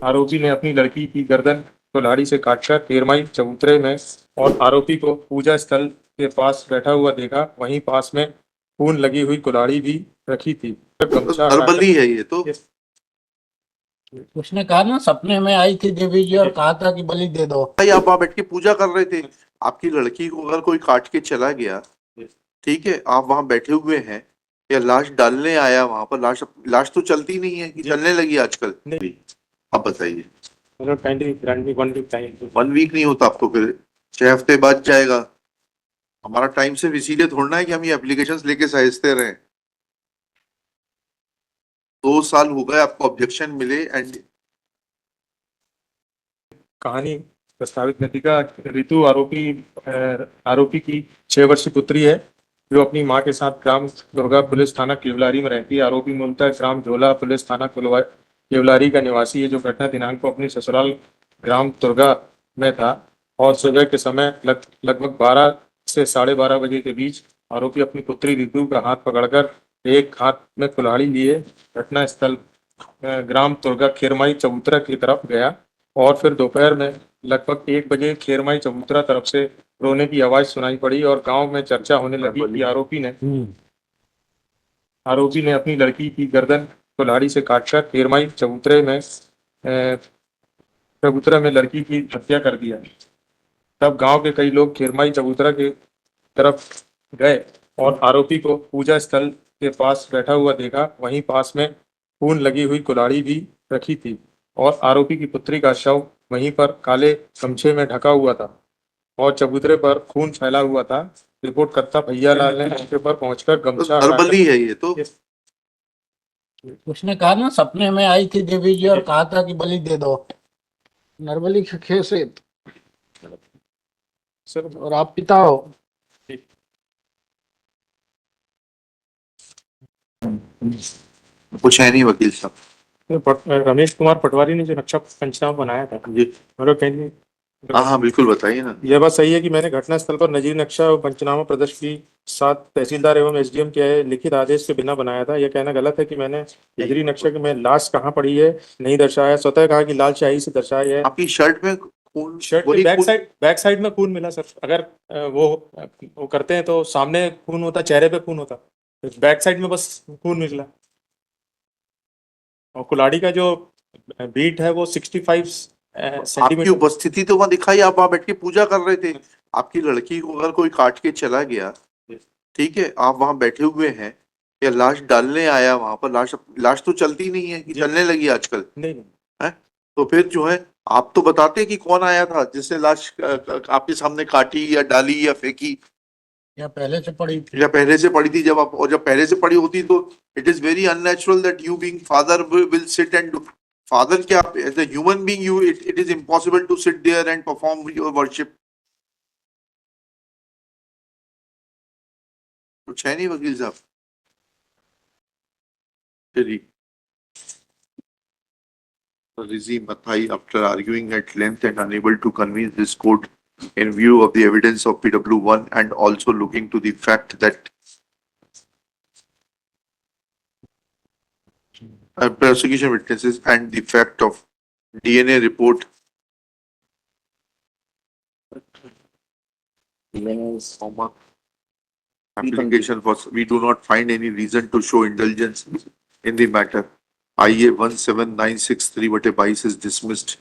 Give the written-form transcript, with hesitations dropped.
आरोपी ने अपनी लड़की की गर्दन कुल्हाड़ी से काटकर तेरमाई चबूतरे में और आरोपी को पूजा स्थल के पास बैठा हुआ देखा। वहीं पास में खून लगी हुई कुल्हाड़ी भी रखी थी। तो गमछा हटाकर नर्बली है ये तो। उसने कहा ना सपने में आई थी देवी जी और कहा था कि बलि दे दो। भाई आप वहां बैठ के पूजा कर रहे थे, आपकी लड़की को अगर कोई काट के चला गया, ठीक है, आप वहां बैठे हुए हैं या लाश डालने आया वहां पर, लाश लाश तो चलती नहीं है कि चलने लगी आजकल। नहीं, आप बताइए। मतलब 1 वीक टाइम 1 वीक नहीं होता, आपको फिर 6 हफ्ते बाद जाएगा। हमारा टाइम सिर्फ इसीलिए थोड़ना है कि हम ये एप्लीकेशंस लेके साइजते रहें। 2 साल हो गए आपको ऑब्जेक्शन मिले एंड कहानी प्रस्तावित नतिका रितु आरोपी की 6 वर्षीय पुत्री है, जो अपनी मां के साथ ग्राम दुर्गा पुलिस थाना केवलारी में रहती है। आरोपी मूलतः ग्राम झोला पुलिस थाना केवलारी का निवासी है, जो घटना दिनांक को अपनी ससुराल ग्राम दुर्गा में था और सुबह के समय लगभग 12 से 12:30 बजे के बीच आरोपी अपनी पुत्री रितु का हाथ पकड़कर एक हाथ में कुल्हाड़ी लिए घटना स्थल ग्राम तुर्गा खेरमाई चबूतरा की तरफ गया और फिर दोपहर में लगभग 1 बजे खेरमाई चबूतरा तरफ से रोने की आवाज सुनाई पड़ी और गांव में चर्चा होने लगी कि आरोपी ने अपनी लड़की की गर्दन कुल्हाड़ी से काटकर खेरमाई चबूतरा में लड़की की हत्या कर दिया। तब गांव के कई लोग खेरमाई चबूतरा की तरफ गए और आरोपी को पूजा स्थल के पास बैठा हुआ देखा। वहीं पास में खून लगी हुई कुल्हाड़ी भी रखी थी और आरोपी की पुत्री का शव वहीं पर काले गमछे में ढका हुआ था और चबूतरे पर खून फैला हुआ था। रिपोर्ट करता भैयालाल ने मौके पर पहुंचकर गमछा नर्बली है ये तो। उसने कहा ना सपने में आई थी देवी जी और कहा था कि बलि दे दो। नरबली खे से सर और आप पिता हो। कुछ है नहीं वकील साहब। रमेश कुमार पटवारी ने जो नक्शा पंचनामा बनाया था जी मतलब कहीं हाँ हाँ बिल्कुल बताइए ना। यह बात सही है कि मैंने घटनास्थल पर नजीर नक्शा और पंचनामा प्रदर्शन के साथ तहसीलदार एवं एसडीएम के लिखित आदेश के बिना बनाया था। यह कहना गलत है कि मैंने नजरी नक्शा में लाश कहाँ पड़ी है नहीं दर्शाया। स्वतः कहा कि लाल शाही से दर्शाया है। आपकी शर्ट में खून, शर्ट के बैक साइड में खून मिला सर। अगर वो करते हैं तो सामने खून होता, चेहरे पे खून होता, बैक साइड में बस खून निकला। और कुल्हाड़ी का जो बीट है वो 65 आपकी सेंटीमीटर। उपस्थिति तो वहां दिखाई, आप वहां बैठ के पूजा कर रहे थे, आपकी लड़की को अगर कोई काट के चला गया, ठीक है, आप वहां बैठे हुए हैं या लाश डालने आया वहां पर, लाश लाश तो चलती नहीं है कि चलने लगी आजकल। नहीं है तो फिर जो है आप तो बताते कि कौन आया था जिसने लाश आपके सामने काटी या डाली या फेंकी, या पहले से पड़ी थी। या पहले से पड़ी थी। जब आप, और जब पहले से पड़ी होती तो it is very unnatural that you being father will sit and father क्या, as a human being you, it is impossible to sit there and perform your worship. कुछ है नहीं वकील साहब। चलिए। Rizzi Mathai, after arguing at length and unable to convince this court in view of the evidence of PW1 and also looking to the fact that prosecution witnesses and the fact of DNA report application was, we do not find any reason to show indulgence in the matter. IA 17963/22 is dismissed.